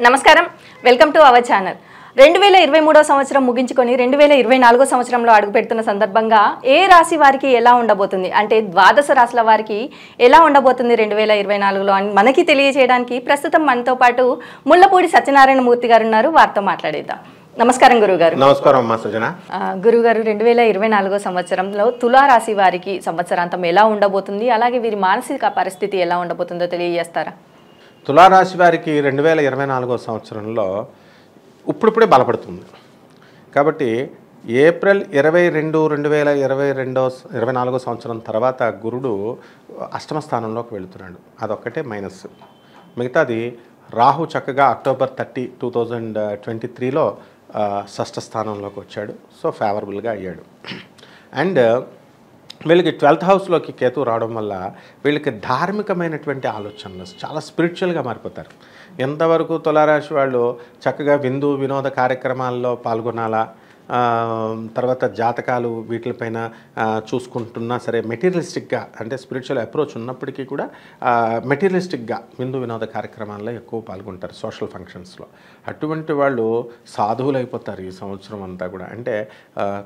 నమస్కారం, welcome to our channel. 2023 సంవత్సరం ముగించుకొని 2024 సంవత్సరంలో అడుగుపెడుతున్న సందర్భంగా ఏ రాశి వారికి ఎలా ఉండబోతుంది, అంటే ద్వాదశ రాశుల వారికి ఎలా ఉండబోతుంది 2024లో అని మనకి తెలియజేయడానికి ప్రస్తుతం మనతో పాటు ముళ్ళపూడి సత్యనారాయణ మూర్తి గారు ఉన్నారు. వారితో మాట్లాడేద్దాం. నమస్కారం గురుగారు. నమస్కారం అమ్మా సుజన. గురుగారు, 2024 సంవత్సరంలో తులారాశి వారికి సంవత్సరాంతం ఎలా ఉండబోతుంది, అలాగే వీరి మానసిక పరిస్థితి ఎలా ఉండబోతుందో తెలియజేస్తారా? తులారాశి వారికి 2024 సంవత్సరంలో ఇప్పుడిప్పుడే బలపడుతుంది కాబట్టి ఏప్రిల్ 22, 2024 సంవత్సరం తర్వాత గురుడు అష్టమ స్థానంలోకి వెళుతున్నాడు. అదొక్కటే మైనస్. మిగతాది రాహు చక్కగా అక్టోబర్ 30, 2023లో షష్ఠ స్థానంలోకి వచ్చాడు. సో ఫేవరబుల్గా అయ్యాడు. అండ్ వీళ్ళకి 12th హౌస్లోకి కేతు రావడం వల్ల వీళ్ళకి ధార్మికమైనటువంటి ఆలోచనలు చాలా స్పిరిచువల్గా మారిపోతారు. ఎంతవరకు తులారాశి వాళ్ళు చక్కగా విందు వినోద కార్యక్రమాల్లో పాల్గొనాలా, తర్వాత జాతకాలు వీటిపైన చూసుకుంటున్నా సరే మెటీరియలిస్టిక్గా, అంటే స్పిరిచువల్ అప్రోచ్ ఉన్నప్పటికీ కూడా మెటీరియలిస్టిక్గా విందు వినోద కార్యక్రమాల్లో ఎక్కువ పాల్గొంటారు, సోషల్ ఫంక్షన్స్లో. అటువంటి వాళ్ళు సాధువులు అయిపోతారు ఈ సంవత్సరం అంతా కూడా. అంటే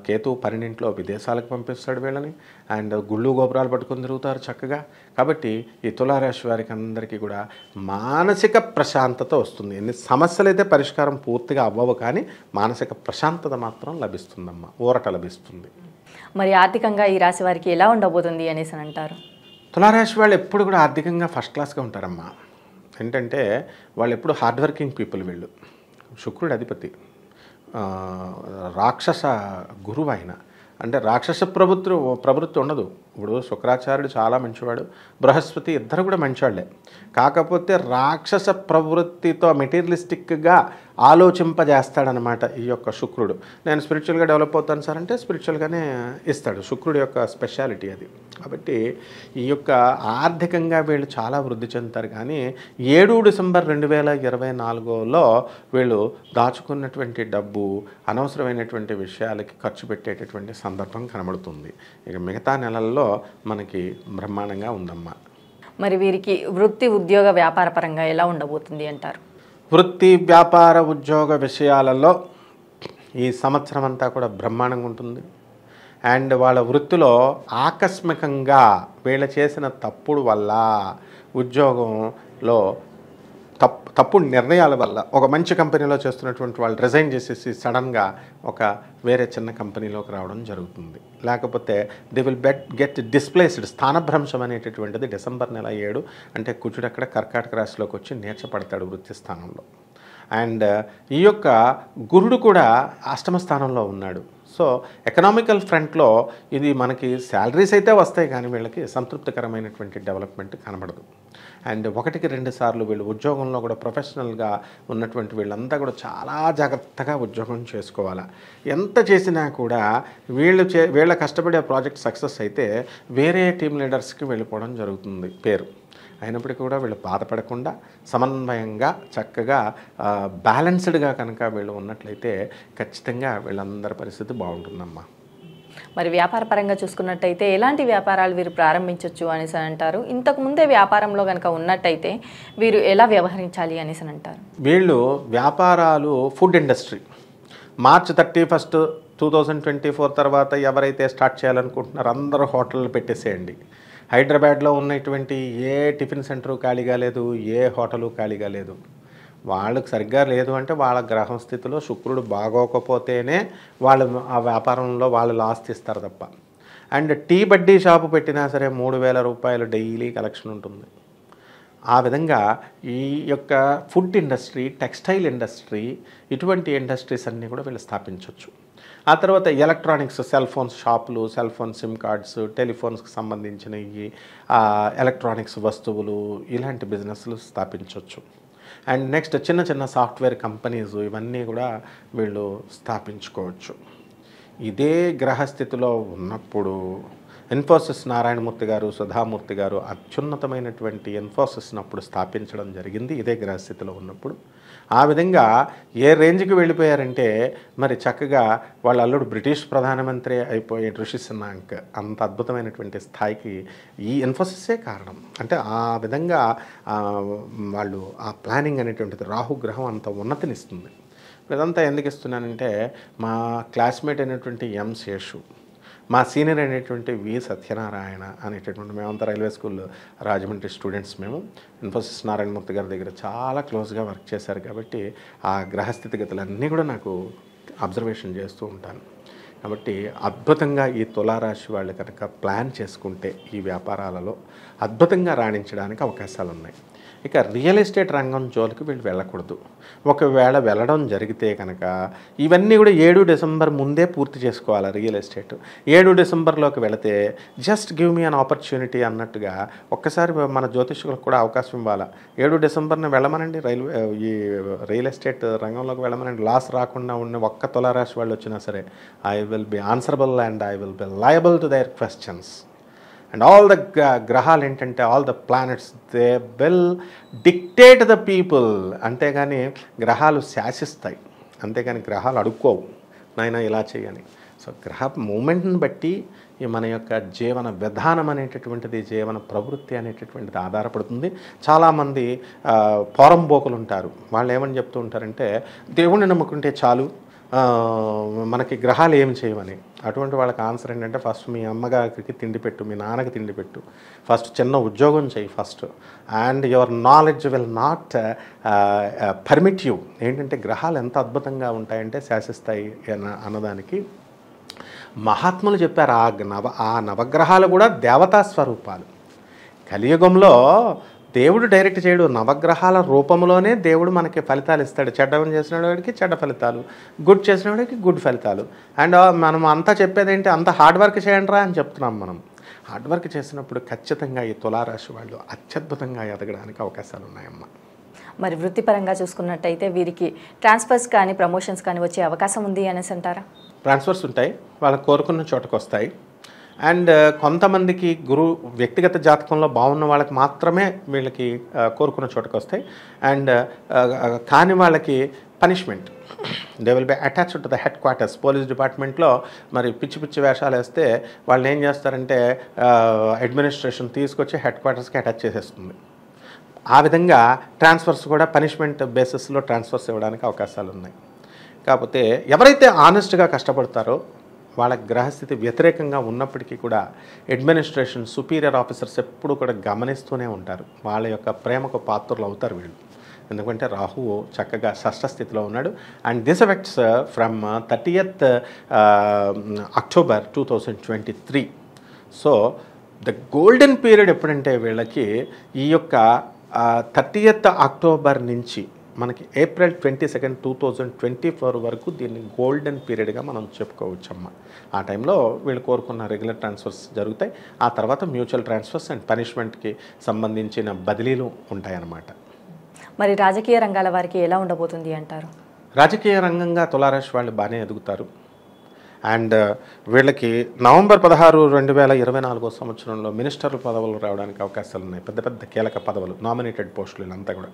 కేతు 12 విదేశాలకు పంపిస్తాడు వీళ్ళని, అండ్ గుళ్ళు గోపురాలు పట్టుకొని తిరుగుతారు చక్కగా. కాబట్టి ఈ తులారాశి వారికి అందరికీ కూడా మానసిక ప్రశాంతత వస్తుంది. ఎన్ని సమస్యలు అయితే పరిష్కారం పూర్తిగా అవ్వవు, కానీ మానసిక ప్రశాంతత మాత్రం లభిస్తుందమ్మా, ఊరట లభిస్తుంది. మరి ఆర్థికంగా ఈ రాశి వారికి ఎలా ఉండబోతుంది అనేసి అంటారు? తులారాశి వాళ్ళు ఎప్పుడు కూడా ఆర్థికంగా ఫస్ట్ క్లాస్గా ఉంటారమ్మా. ఏంటంటే వాళ్ళు ఎప్పుడు హార్డ్ వర్కింగ్ పీపుల్. వీళ్ళు శుక్రుడు అధిపతి, రాక్షస గురువు ఆయన. అంటే రాక్షస ప్రవృత్తి ఉండదు. ఇప్పుడు శుక్రాచార్యుడు చాలా మంచివాడు, బృహస్పతి ఇద్దరు కూడా మంచివాళ్ళే. కాకపోతే రాక్షస ప్రవృత్తితో మెటీరియలిస్టిక్గా ఆలోచింపజేస్తాడనమాట ఈ యొక్క శుక్రుడు. నేను స్పిరిచువల్గా డెవలప్ అవుతాను సార్ అంటే స్పిరిచువల్గానే ఇస్తాడు. శుక్రుడు యొక్క స్పెషాలిటీ అది. కాబట్టి ఈ యొక్క ఆర్థికంగా వీళ్ళు చాలా వృద్ధి చెందుతారు. కానీ 7 డిసెంబర్ 2024లో వీళ్ళు దాచుకున్నటువంటి డబ్బు అనవసరమైనటువంటి విషయాలకి ఖర్చు పెట్టేటటువంటి సందర్భం కనబడుతుంది. ఇక మిగతా నెలల్లో మనకి బ్రహ్మాండంగా ఉందమ్మా. మరి వీరికి వృత్తి ఉద్యోగ వ్యాపార పరంగా ఎలా ఉండబోతుంది అంటారు? వృత్తి వ్యాపార ఉద్యోగ విషయాలలో ఈ సంవత్సరం అంతా కూడా బ్రహ్మాండంగా ఉంటుంది. అండ్ వాళ్ళ వృత్తిలో ఆకస్మికంగా వీళ్ళు చేసిన తప్పుడు వల్ల, ఉద్యోగంలో తప్పుడు నిర్ణయాల వల్ల, ఒక మంచి కంపెనీలో చేస్తున్నటువంటి వాళ్ళు రిజైన్ చేసేసి సడన్గా ఒక వేరే చిన్న కంపెనీలోకి రావడం జరుగుతుంది. లేకపోతే దే విల్ గెట్ డిస్ప్లేస్డ్. స్థానభ్రంశం అనేటటువంటిది డిసెంబర్ నెల 7 అంటే కుజుడు అక్కడ కర్కాటక రాశిలోకి వచ్చి నేర్చపడతాడు వృత్తి స్థానంలో. అండ్ ఈ యొక్క గురుడు కూడా అష్టమ స్థానంలో ఉన్నాడు. సో ఎకనామికల్ ఫ్రంట్లో ఇది మనకి శాలరీస్ అయితే వస్తాయి, కానీ వీళ్ళకి సంతృప్తికరమైనటువంటి డెవలప్మెంట్ కనబడదు. అండ్ 1-2 సార్లు వీళ్ళు ఉద్యోగంలో కూడా ప్రొఫెషనల్గా ఉన్నటువంటి వీళ్ళంతా కూడా చాలా జాగ్రత్తగా ఉద్యోగం చేసుకోవాలి. ఎంత చేసినా కూడా వీళ్ళ కష్టపడే ప్రాజెక్ట్ సక్సెస్ అయితే వేరే టీమ్ లీడర్స్కి వెళ్ళిపోవడం జరుగుతుంది పేరు. అయినప్పటికీ కూడా వీళ్ళు బాధపడకుండా సమన్వయంగా చక్కగా బ్యాలెన్స్డ్గా కనుక వీళ్ళు ఉన్నట్లయితే ఖచ్చితంగా వీళ్ళందరి పరిస్థితి బాగుంటుందమ్మా. మరి వ్యాపార పరంగా చూసుకున్నట్టయితే ఎలాంటి వ్యాపారాలు వీరు ప్రారంభించవచ్చు అనేసి అంటారు? ఇంతకు ముందే వ్యాపారంలో కనుక ఉన్నట్టయితే వీరు ఎలా వ్యవహరించాలి అనేసి అంటారు? వీళ్ళు వ్యాపారాలు ఫుడ్ ఇండస్ట్రీ మార్చి 31, 2024 తర్వాత ఎవరైతే స్టార్ట్ చేయాలనుకుంటున్నారో అందరూ హోటళ్ళు పెట్టేసేయండి. హైదరాబాద్లో ఉన్నటువంటి ఏ టిఫిన్ సెంటరు ఖాళీగా లేదు, ఏ హోటలు ఖాళీగా లేదు. వాళ్ళకు సరిగ్గా లేదు అంటే వాళ్ళ గ్రహం స్థితిలో శుక్రుడు బాగోకపోతేనే వాళ్ళు ఆ వ్యాపారంలో వాళ్ళు లాస్ తీస్తారు తప్ప. అండ్ టీ బడ్డీ షాపు పెట్టినా సరే 3,000 రూపాయలు డైలీ కలెక్షన్ ఉంటుంది. ఆ విధంగా ఈ యొక్క ఫుడ్ ఇండస్ట్రీ, టెక్స్టైల్ ఇండస్ట్రీ, ఇటువంటి ఇండస్ట్రీస్ అన్నీ కూడా వీళ్ళు స్థాపించవచ్చు. ఆ తర్వాత ఎలక్ట్రానిక్స్, సెల్ ఫోన్స్ షాపులు, సెల్ ఫోన్ సిమ్ కార్డ్స్, టెలిఫోన్స్కి సంబంధించినవి, ఎలక్ట్రానిక్స్ వస్తువులు, ఇలాంటి బిజినెస్లు స్థాపించవచ్చు. అండ్ నెక్స్ట్ చిన్న చిన్న సాఫ్ట్వేర్ కంపెనీస్, ఇవన్నీ కూడా వీళ్ళు స్థాపించుకోవచ్చు. ఇదే గ్రహస్థితిలో ఉన్నప్పుడు ఇన్ఫోసిస్ నారాయణమూర్తి గారు, సుధామూర్తి గారు అత్యున్నతమైనటువంటి ఇన్ఫోసిస్ను అప్పుడు స్థాపించడం జరిగింది ఇదే గ్రహస్థితిలో ఉన్నప్పుడు. ఆ విధంగా ఏ రేంజ్కి వెళ్ళిపోయారంటే మరి చక్కగా వాళ్ళ అల్లుడు బ్రిటిష్ ప్రధానమంత్రి అయిపోయే రిషి సునాక్ అంత అద్భుతమైనటువంటి స్థాయికి ఈ ఇన్ఫోసిసే కారణం. అంటే ఆ విధంగా వాళ్ళు ఆ ప్లానింగ్ అనేటువంటిది రాహుగ్రహం అంత ఉన్నతినిస్తుంది. ఇదంతా ఎందుకు ఇస్తున్నానంటే మా క్లాస్మేట్ అయినటువంటి ఎం శేషు, మా సీనియర్ అయినటువంటి వి సత్యనారాయణ అనేటటువంటి మేమంతా రైల్వే స్కూల్ రాజమండ్రి స్టూడెంట్స్. మేము ఇన్ఫోసిస్ నారాయణమూర్తి గారి దగ్గర చాలా క్లోజ్గా వర్క్ చేశారు కాబట్టి ఆ గ్రహస్థితిగతులన్నీ కూడా నాకు అబ్జర్వేషన్ చేస్తూ ఉంటాను. కాబట్టి అద్భుతంగా ఈ తులారాశి వాళ్ళు కనుక ప్లాన్ చేసుకుంటే ఈ వ్యాపారాలలో అద్భుతంగా రాణించడానికి అవకాశాలు ఉన్నాయి. ఇక రియల్ ఎస్టేట్ రంగం జోలికి వీళ్ళు వెళ్ళకూడదు. ఒకవేళ వెళ్ళడం జరిగితే కనుక ఇవన్నీ కూడా 7 డిసెంబర్ ముందే పూర్తి చేసుకోవాలి. రియల్ ఎస్టేట్ 7 డిసెంబర్లోకి వెళితే just give me an opportunity అన్నట్టుగా ఒక్కసారి మన జ్యోతిష్కులకు కూడా అవకాశం ఇవ్వాలి. 7 డిసెంబర్ని వెళ్ళమనండి, ఈ రియల్ ఎస్టేట్ రంగంలోకి వెళ్ళమనండి. లాస్ రాకుండా ఉన్న ఒక్క తులారాశి వాళ్ళు వచ్చినా సరే I will be answerable and I will be liable to their questions. And all the గ్రహాలు ఏంటంటే all the planets they will dictate the people. అంతేగాని గ్రహాలు శాసిస్తాయి, అంతేగాని గ్రహాలు అడుక్కోవు నాయన ఇలా చేయని. సో గ్రహ మూమెంట్ని బట్టి ఈ మన యొక్క జీవన విధానం అనేటటువంటిది, జీవన ప్రవృత్తి అనేటటువంటిది ఆధారపడుతుంది. చాలామంది పోరంబోకులు ఉంటారు. వాళ్ళు ఏమని చెప్తూ ఉంటారంటే దేవుణ్ణి నమ్ముకుంటే చాలు, మనకి గ్రహాలు ఏమి చేయమని. అటువంటి వాళ్ళకి ఆన్సర్ ఏంటంటే ఫస్ట్ మీ అమ్మగారికి తిండి పెట్టు, మీ నాన్నకి తిండి పెట్టు, ఫస్ట్ చిన్న ఉద్యోగం చేయి first, and your knowledge will not permit you. ఏంటంటే గ్రహాలు ఎంత అద్భుతంగా ఉంటాయంటే శాసిస్తాయి అన్నదానికి మహాత్ములు చెప్పారు. ఆ నవగ్రహాలు కూడా దేవతా స్వరూపాలు. కలియుగంలో దేవుడు డైరెక్ట్ చేయడు, నవగ్రహాల రూపంలోనే దేవుడు మనకి ఫలితాలు ఇస్తాడు. చెడ్డవని చేసిన వాడికి చెడ్డ ఫలితాలు, గుడ్ చేసిన వాడికి గుడ్ ఫలితాలు. అండ్ మనం అంతా చెప్పేది ఏంటి, అంత హార్డ్ వర్క్ చేయండి రా అని చెప్తున్నాం. మనం హార్డ్ వర్క్ చేసినప్పుడు ఖచ్చితంగా ఈ తులారాశి వాళ్ళు అత్యద్భుతంగా ఎదగడానికి అవకాశాలు ఉన్నాయమ్మ. మరి వృత్తిపరంగా చూసుకున్నట్టయితే వీరికి ట్రాన్స్ఫర్స్ కానీ ప్రమోషన్స్ కానీ వచ్చే అవకాశం ఉంది అనేసి అంటారా? ట్రాన్స్ఫర్స్ ఉంటాయి, వాళ్ళకి కోరుకున్న చోటకు వస్తాయి. అండ్ కొంతమందికి వ్యక్తిగత జాతకంలో బాగున్న వాళ్ళకి మాత్రమే వీళ్ళకి కోరుకున్న చోటుకు వస్తాయి. అండ్ కాని వాళ్ళకి punishment, they will be attached to the head quarters. Police డిపార్ట్మెంట్లో మరి పిచ్చి పిచ్చి వేషాలు వేస్తే వాళ్ళని ఏం చేస్తారంటే అడ్మినిస్ట్రేషన్ తీసుకొచ్చి హెడ్ క్వార్టర్స్కి అటాచ్ చేసేస్తుంది. ఆ విధంగా ట్రాన్స్ఫర్స్ కూడా పనిష్మెంట్ బేసిస్లో ట్రాన్స్ఫర్స్ ఇవ్వడానికి అవకాశాలు ఉన్నాయి. కాకపోతే ఎవరైతే ఆనెస్ట్గా కష్టపడతారో వాళ్ళ గ్రహస్థితి వ్యతిరేకంగా ఉన్నప్పటికీ కూడా అడ్మినిస్ట్రేషన్ సుపీరియర్ ఆఫీసర్స్ ఎప్పుడు కూడా గమనిస్తూనే ఉంటారు. వాళ్ళ యొక్క ప్రేమకు పాత్రలు అవుతారు వీళ్ళు. ఎందుకంటే రాహువు చక్కగా షష్ఠ స్థితిలో ఉన్నాడు. And this effects from 30th October 2023. So the golden period ఎప్పుడంటే వీళ్ళకి ఈ యొక్క 30th October నుంచి మనకి April 22, 2024 వరకు దీన్ని గోల్డెన్ పీరియడ్గా మనం చెప్పుకోవచ్చమ్మా. ఆ టైంలో వీళ్ళు కోరుకున్న రెగ్యులర్ ట్రాన్స్ఫర్స్ జరుగుతాయి. ఆ తర్వాత మ్యూచువల్ ట్రాన్స్ఫర్స్ అండ్ పనిష్మెంట్కి సంబంధించిన బదిలీలు ఉంటాయన్నమాట. మరి రాజకీయ రంగాల వారికి ఎలా ఉండబోతుంది అంటారు? రాజకీయ రంగంగా తులారాశి వాళ్ళు బాగానే ఎదుగుతారు. అండ్ వీళ్ళకి నవంబర్ 16, 2024 సంవత్సరంలో మినిస్టర్ల పదవులు రావడానికి అవకాశాలు ఉన్నాయి. పెద్ద పెద్ద కీలక పదవులు, నామినేటెడ్ పోస్టులు ఇదంతా కూడా.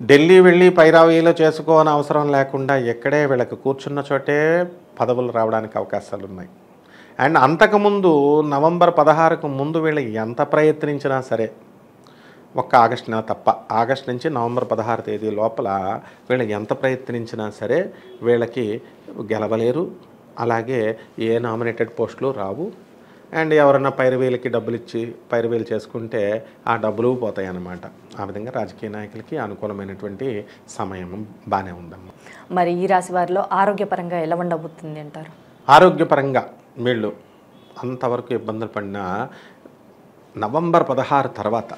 ఢిల్లీ వెళ్ళి పైరావీలో చేసుకోని అవసరం లేకుండా ఎక్కడే వీళ్ళకి కూర్చున్న చోటే పదవులు రావడానికి అవకాశాలు ఉన్నాయి. అండ్ అంతకుముందు నవంబర్ 16కు ముందు వీళ్ళు ఎంత ప్రయత్నించినా సరే, ఒక్క ఆగస్టు నెల తప్ప, ఆగస్టు నుంచి నవంబర్ 16 తేదీ లోపల వీళ్ళు ఎంత ప్రయత్నించినా సరే వీళ్ళకి గెలవలేరు. అలాగే ఏ నామినేటెడ్ పోస్టులు రావు. అండ్ ఎవరైనా పైరవీలకి డబ్బులు ఇచ్చి పైరవీలు చేసుకుంటే ఆ డబ్బులు పోతాయి అన్నమాట. ఆ విధంగా రాజకీయ నాయకులకి అనుకూలమైనటువంటి సమయం బాగానే ఉందమ్మా. మరి ఈ రాశి వారిలో ఆరోగ్యపరంగా ఎలా ఉండబోతుంది అంటారు? ఆరోగ్యపరంగా వీళ్ళు అంతవరకు ఇబ్బందులు పడినా నవంబర్ 16 తర్వాత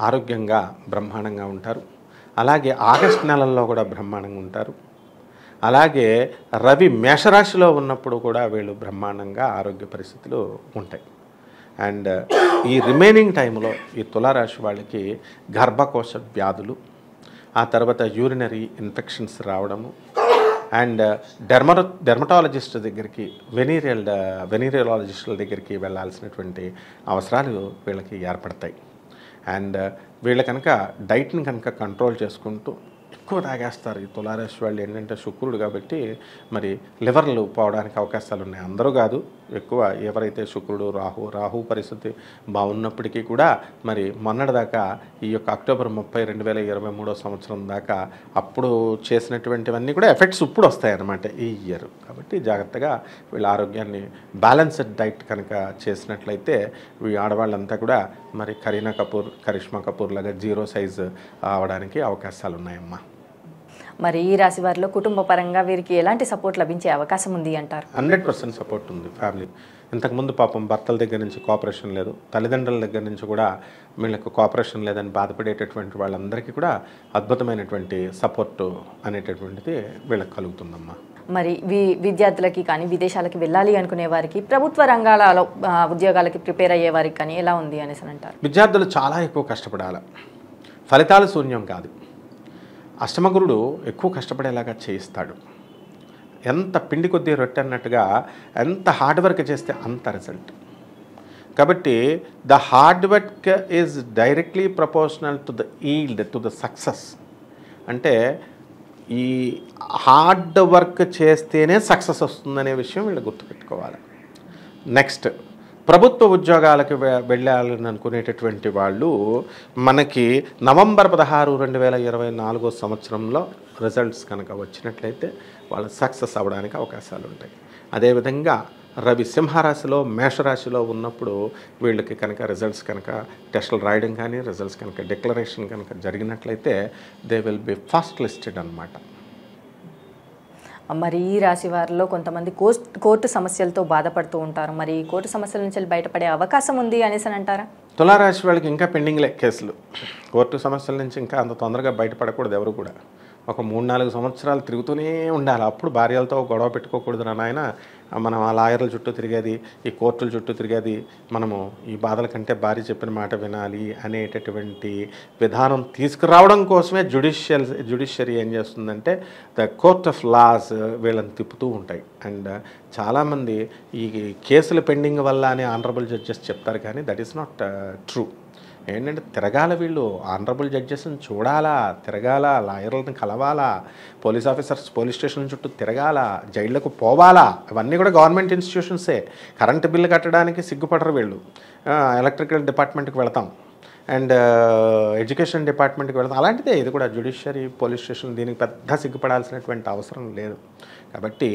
ఆరోగ్యంగా బ్రహ్మాండంగా ఉంటారు. అలాగే ఆగస్టు నెలల్లో కూడా బ్రహ్మాండంగా ఉంటారు. అలాగే రవి మేషరాశిలో ఉన్నప్పుడు కూడా వీళ్ళు బ్రహ్మాండంగా ఆరోగ్య పరిస్థితులు ఉంటాయి. అండ్ ఈ రిమైనింగ్ టైంలో ఈ తులారాశి వాళ్ళకి గర్భకోశ వ్యాధులు, ఆ తర్వాత యూరినరీ ఇన్ఫెక్షన్స్ రావడము, అండ్ డెర్మటాలజిస్ట్ దగ్గరికి వెనీరియాలజిస్టుల దగ్గరికి వెళ్ళాల్సినటువంటి అవసరాలు వీళ్ళకి ఏర్పడతాయి. అండ్ వీళ్ళ కనుక డైట్ని కనుక కంట్రోల్ చేసుకుంటూ ఎక్కువ తాగేస్తారు. ఈ తులారాశి వాళ్ళు ఏంటంటే శుక్రుడు కాబట్టి మరి లివర్లు పోవడానికి అవకాశాలు ఉన్నాయి. అందరూ కాదు, ఎక్కువ ఎవరైతే శుక్రుడు రాహు పరిస్థితి బాగున్నప్పటికీ కూడా మరి మొన్నటిదాకా ఈ యొక్క అక్టోబర్ 30, 2023 సంవత్సరం దాకా అప్పుడు చేసినటువంటివన్నీ కూడా ఎఫెక్ట్స్ ఇప్పుడు వస్తాయన్నమాట ఈ ఇయర్. కాబట్టి జాగ్రత్తగా వీళ్ళ ఆరోగ్యాన్ని బ్యాలెన్స్డ్ డైట్ కనుక చేసినట్లయితే ఈ ఆడవాళ్ళంతా కూడా మరి కరీనా కపూర్, కరిష్మా కపూర్ లాగా 0 సైజ్ అవడానికి అవకాశాలు ఉన్నాయమ్మా. మరి ఈ రాశి వారిలో కుటుంబ పరంగా వీరికి ఎలాంటి సపోర్ట్ లభించే అవకాశం ఉంది అంటారు? 100% సపోర్ట్ ఉంది ఫ్యామిలీ. ఇంతకుముందు పాపం భర్తల దగ్గర నుంచి కోఆపరేషన్ లేదు, తల్లిదండ్రుల దగ్గర నుంచి కూడా వీళ్ళకు కోఆపరేషన్ లేదని బాధపడేటటువంటి వాళ్ళందరికీ కూడా అద్భుతమైనటువంటి సపోర్టు అనేటటువంటిది వీళ్ళకి కలుగుతుందమ్మా. మరి విద్యార్థులకి కానీ విదేశాలకి వెళ్ళాలి అనుకునే వారికి, ప్రభుత్వ రంగాలలో ఉద్యోగాలకి ప్రిపేర్ అయ్యే వారికి కానీ ఎలా ఉంది అనేసి అంటారు? విద్యార్థులు చాలా ఎక్కువ కష్టపడాలి, ఫలితాలు శూన్యం కాదు. అష్టమగురుడు ఎక్కువ కష్టపడేలాగా చేయిస్తాడు. ఎంత పిండి కొద్దీ రొట్టె అన్నట్టుగా ఎంత హార్డ్ వర్క్ చేస్తే అంత రిజల్ట్. కాబట్టి the hard work is directly proportional to the yield, to the success. అంటే ఈ హార్డ్ వర్క్ చేస్తేనే సక్సెస్ వస్తుందనే విషయం వీళ్ళు గుర్తుపెట్టుకోవాలి. నెక్స్ట్, ప్రభుత్వ ఉద్యోగాలకు వెళ్ళాలని అనుకునేటటువంటి వాళ్ళు మనకి నవంబర్ 16, 2024 సంవత్సరంలో రిజల్ట్స్ కనుక వచ్చినట్లయితే వాళ్ళు సక్సెస్ అవ్వడానికి అవకాశాలు ఉంటాయి. అదేవిధంగా రవి సింహరాశిలో, మేషరాశిలో ఉన్నప్పుడు వీళ్ళకి కనుక రిజల్ట్స్ కనుక టెస్టులు రాయడం కానీ, రిజల్ట్స్ కనుక డిక్లరేషన్ కనుక జరిగినట్లయితే they will be first listed అన్నమాట. మరి ఈ రాశి వారిలో కొంతమంది కోర్టు సమస్యలతో బాధపడుతూ ఉంటారు. మరి కోర్టు సమస్యల నుంచి బయటపడే అవకాశం ఉంది అనేసి అంటారా? తులారాశి వాళ్ళకి ఇంకా పెండింగ్లే కేసులు. కోర్టు సమస్యల నుంచి ఇంకా అంత తొందరగా బయటపడకూడదు ఎవరు కూడా. ఒక 3-4 సంవత్సరాలు తిరుగుతూనే ఉండాలి. అప్పుడు భార్యలతో గొడవ పెట్టుకోకూడదు నాయన. మనం ఆ లాయర్ల చుట్టూ తిరిగేది, ఈ కోర్టుల చుట్టూ తిరిగేది, మనము ఈ బాధల కంటే భార్య చెప్పిన మాట వినాలి అనేటటువంటి విధానం తీసుకురావడం కోసమే జ్యుడిషియరీ ఏం చేస్తుందంటే ద కోర్ట్ ఆఫ్ లాస్ వీళ్ళని తిప్పుతూ ఉంటాయి. అండ్ చాలామంది ఈ కేసులు పెండింగ్ వల్ల అని ఆనరబుల్ జడ్జెస్ చెప్తారు, కానీ దట్ ఈస్ నాట్ ట్రూ. ఏంటంటే తిరగాల, వీళ్ళు ఆనరబుల్ జడ్జెస్ని చూడాలా, తిరగాల, లాయర్లను కలవాలా, పోలీస్ ఆఫీసర్స్ పోలీస్ స్టేషన్ చుట్టూ తిరగాల, జైళ్లకు పోవాలా. ఇవన్నీ కూడా గవర్నమెంట్ ఇన్స్టిట్యూషన్సే. కరెంటు బిల్లు కట్టడానికి సిగ్గుపడరు వీళ్ళు. ఎలక్ట్రికల్ డిపార్ట్మెంట్కి వెళతాం అండ్ ఎడ్యుకేషన్ డిపార్ట్మెంట్కి వెళతాం. అలాంటిదే ఇది కూడా. జ్యుడిషియరీ, పోలీస్ స్టేషన్ దీనికి పెద్ద సిగ్గుపడాల్సినటువంటి అవసరం లేదు. కాబట్టి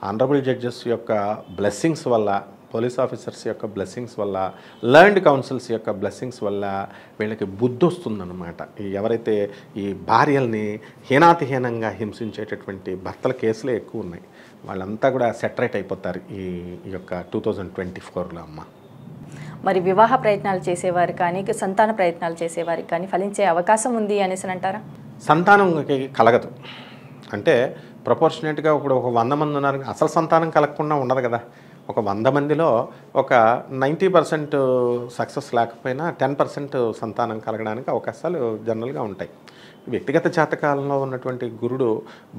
ఆనరబుల్ జడ్జెస్ యొక్క బ్లెస్సింగ్స్ వల్ల, పోలీస్ ఆఫీసర్స్ యొక్క బ్లెస్సింగ్స్ వల్ల, లర్న్డ్ కౌన్సిల్స్ యొక్క బ్లెస్సింగ్స్ వల్ల వీళ్ళకి బుద్ధి వస్తుందన్నమాట. ఎవరైతే ఈ భార్యల్ని హీనాతిహీనంగా హింసించేటటువంటి భర్తల కేసులే ఎక్కువ ఉన్నాయి, వాళ్ళంతా కూడా సెటరేట్ అయిపోతారు ఈ యొక్క 2024లో అమ్మ. మరి వివాహ ప్రయత్నాలు చేసేవారు కానీ, సంతాన ప్రయత్నాలు చేసేవారికి కానీ ఫలించే అవకాశం ఉంది అనేసి అంటారా? సంతానంకి కలగదు. అంటే ప్రపోర్షనేట్గా ఇప్పుడు ఒక 100 మంది ఉన్నారు, అసలు సంతానం కలగకుండా ఉండదు కదా. ఒక 100 మందిలో ఒక 90% సక్సెస్ లేకపోయినా 10% సంతానం కలగడానికి అవకాశాలు జనరల్గా ఉంటాయి. వ్యక్తిగత జాతకాలంలో ఉన్నటువంటి గురుడు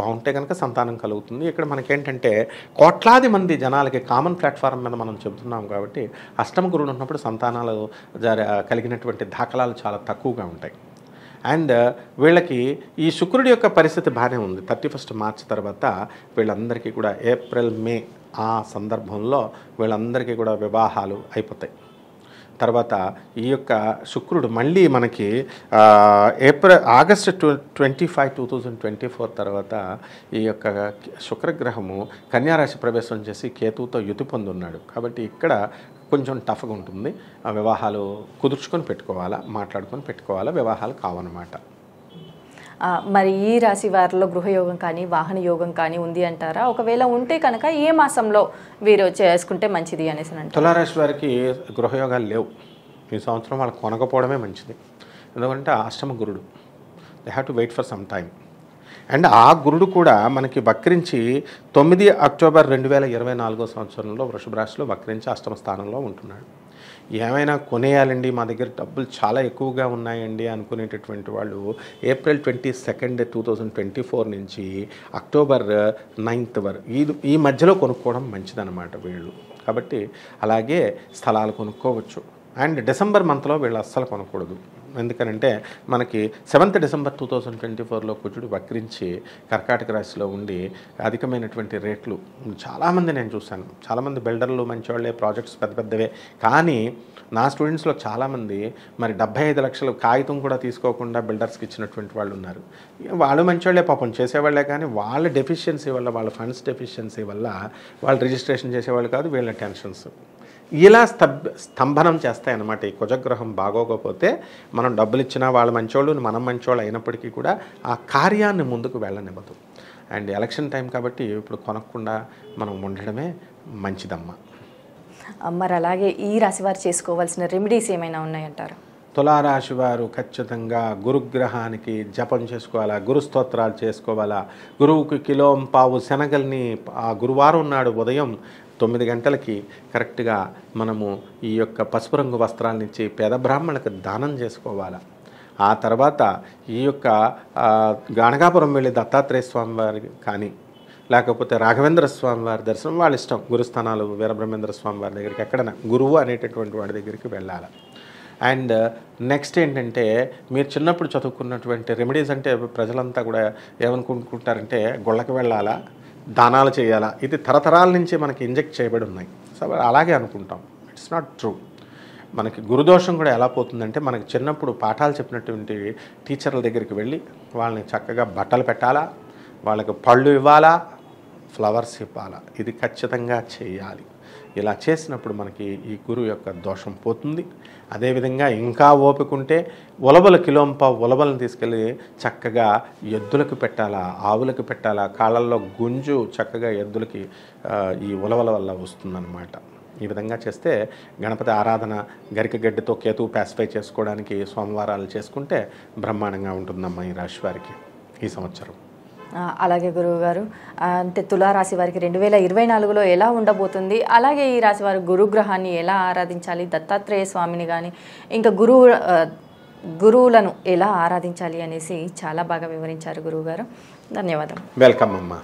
బాగుంటే కనుక సంతానం కలుగుతుంది. ఇక్కడ మనకేంటంటే కోట్లాది మంది జనాలకి కామన్ ప్లాట్ఫామ్ మీద మనం చెబుతున్నాం కాబట్టి అష్టమ గురుడు ఉన్నప్పుడు సంతానాలు కలిగినటువంటి దాఖలాలు చాలా తక్కువగా ఉంటాయి. అండ్ వీళ్ళకి ఈ శుక్రుడి యొక్క పరిస్థితి బాగానే ఉంది. 31 మార్చి తర్వాత వీళ్ళందరికీ కూడా ఏప్రిల్, మే ఆ సందర్భంలో వీళ్ళందరికీ కూడా వివాహాలు అయిపోతాయి. తర్వాత ఈ యొక్క శుక్రుడు మళ్ళీ మనకి ఆగస్టు 25, 2024 తర్వాత ఈ యొక్క శుక్రగ్రహము కన్యారాశి ప్రవేశం చేసి కేతువుతో యుతి పొందున్నాడు. కాబట్టి ఇక్కడ కొంచెం టఫ్గా ఉంటుంది. ఆ వివాహాలు కుదుర్చుకొని పెట్టుకోవాలా, మాట్లాడుకొని పెట్టుకోవాలా, వివాహాలు కావన్నమాట. మరి ఈ రాశి వారిలో గృహయోగం కానీ, వాహన యోగం కానీ ఉంది అంటారా? ఒకవేళ ఉంటే కనుక ఏ మాసంలో వీరు చేసుకుంటే మంచిది అనేసి అంటారు? తులారాశి వారికి గృహయోగాలు లేవు ఈ సంవత్సరం. వాళ్ళు కొనకపోవడమే మంచిది. ఎందుకంటే అష్టమ గురుడు, they have to wait for some time. And ఆ గురుడు కూడా మనకి వక్రించి 9 అక్టోబర్ 2024 సంవత్సరంలో వృషభ రాశిలో వక్రించి అష్టమ స్థానంలో ఉంటున్నాడు. ఏమైనా కొనేయాలండి, మా దగ్గర డబ్బులు చాలా ఎక్కువగా ఉన్నాయండి అనుకునేటటువంటి వాళ్ళు ఏప్రిల్ 22, 2024 నుంచి అక్టోబర్ 9 వరకు ఈ మధ్యలో కొనుక్కోవడం మంచిదన్నమాట వీళ్ళు. కాబట్టి అలాగే స్థలాలు కొనుక్కోవచ్చు. అండ్ డిసెంబర్ మంత్లో వీళ్ళు అస్సలు కొనకూడదు. ఎందుకనంటే మనకి 7th డిసెంబర్ 2024లో కుజుడు వక్రించి కర్కాటక రాశిలో ఉండి అధికమైనటువంటి రేట్లు చాలామంది నేను చూశాను. చాలామంది బిల్డర్లు మంచివాళ్ళే, ప్రాజెక్ట్స్ పెద్ద పెద్దవే. కానీ నా స్టూడెంట్స్లో చాలామంది మరి 75 లక్షలు కాగితం కూడా తీసుకోకుండా బిల్డర్స్కి ఇచ్చినటువంటి వాళ్ళు ఉన్నారు. వాళ్ళు మంచివాళ్ళే పాపం చేసేవాళ్ళే, కానీ వాళ్ళ డెఫిషియన్సీ వల్ల, వాళ్ళ ఫండ్స్ డెఫిషియన్సీ వల్ల వాళ్ళు రిజిస్ట్రేషన్ చేసేవాళ్ళు కాదు. వీళ్ళ టెన్షన్స్ ఇలా స్తంభనం చేస్తాయన్నమాట. ఈ కుజగ్రహం బాగోకపోతే మనం డబ్బులు ఇచ్చినా వాళ్ళ మంచోళ్ళు, మనం మంచోళ్ళు అయినప్పటికీ కూడా ఆ కార్యాన్ని ముందుకు వెళ్ళనివ్వదు. అండ్ ఎలక్షన్ టైం కాబట్టి ఇప్పుడు కొనకుండా మనం ఉండడమే మంచిదమ్మా. మరి అలాగే ఈ రాశి వారు చేసుకోవాల్సిన రెమెడీస్ ఏమైనా ఉన్నాయంటారు? తులారాశి వారు ఖచ్చితంగా గురుగ్రహానికి జపం చేసుకోవాలా, గురు స్తోత్రాలు చేసుకోవాలా. గురువుకి కిలోంపావు శనగల్ని ఆ గురువారం నాడు ఉదయం 9 గంటలకి కరెక్ట్గా మనము ఈ యొక్క పసుపు రంగు వస్త్రాలనిచ్చి పేద బ్రాహ్మణులకు దానం చేసుకోవాలా. ఆ తర్వాత ఈ యొక్క గాణగాపురం వెళ్ళి దత్తాత్రేయ స్వామి వారికి కానీ లేకపోతే రాఘవేంద్ర స్వామి వారి దర్శనం వాళ్ళ ఇష్టం. గురుస్థానాలు వీరబ్రహ్మేంద్ర స్వామి వారి దగ్గరికి ఎక్కడైనా గురువు అనేటటువంటి వాడి దగ్గరికి వెళ్ళాలి. అండ్ నెక్స్ట్ ఏంటంటే మీరు చిన్నప్పుడు చదువుకున్నటువంటి రెమెడీస్ అంటే ప్రజలంతా కూడా ఏమనుకుంటారంటే గుళ్ళకి వెళ్ళాలా, దానాలు చేయాలా, ఇది తరతరాల నుంచి మనకి ఇంజెక్ట్ చేయబడి ఉన్నాయి. సో అలాగే అనుకుంటాం. It's not true. మనకి గురుదోషం కూడా ఎలా పోతుందంటే మనకి చిన్నప్పుడు పాఠాలు చెప్పినటువంటి టీచర్ల దగ్గరికి వెళ్ళి వాళ్ళని చక్కగా బట్టలు పెట్టాలా, వాళ్ళకి పళ్ళు ఇవ్వాలా, ఫ్లవర్స్ ఇవ్వాలా. ఇది ఖచ్చితంగా చేయాలి. ఇలా చేసినప్పుడు మనకి ఈ గురువు యొక్క దోషం పోతుంది. అదేవిధంగా ఇంకా ఓపికంటే ఉలవల కిలోంపావు ఉలవలను తీసుకెళ్ళి చక్కగా ఎద్దులకు పెట్టాలా, ఆవులకు పెట్టాలా. కాళ్ళల్లో గుంజు చక్కగా ఎద్దులకి ఈ ఉలవల వల్ల వస్తుందన్నమాట. ఈ విధంగా చేస్తే గణపతి ఆరాధన గరిక గడ్డితో కేతువు ప్యాసిఫై చేసుకోవడానికి సోమవారాలు చేసుకుంటే బ్రహ్మాండంగా ఉంటుందమ్మా ఈ రాశి వారికి ఈ సంవత్సరం. అలాగే గురువు గారు, అంటే తులారాశి వారికి 2024లో ఎలా ఉండబోతుంది, అలాగే ఈ రాశి వారు గురుగ్రహాన్ని ఎలా ఆరాధించాలి, దత్తాత్రేయ స్వామిని కానీ ఇంకా గురువులను ఎలా ఆరాధించాలి అనేసి చాలా బాగా వివరించారు గురువు గారు. ధన్యవాదాలు. వెల్కమ్ అమ్మా.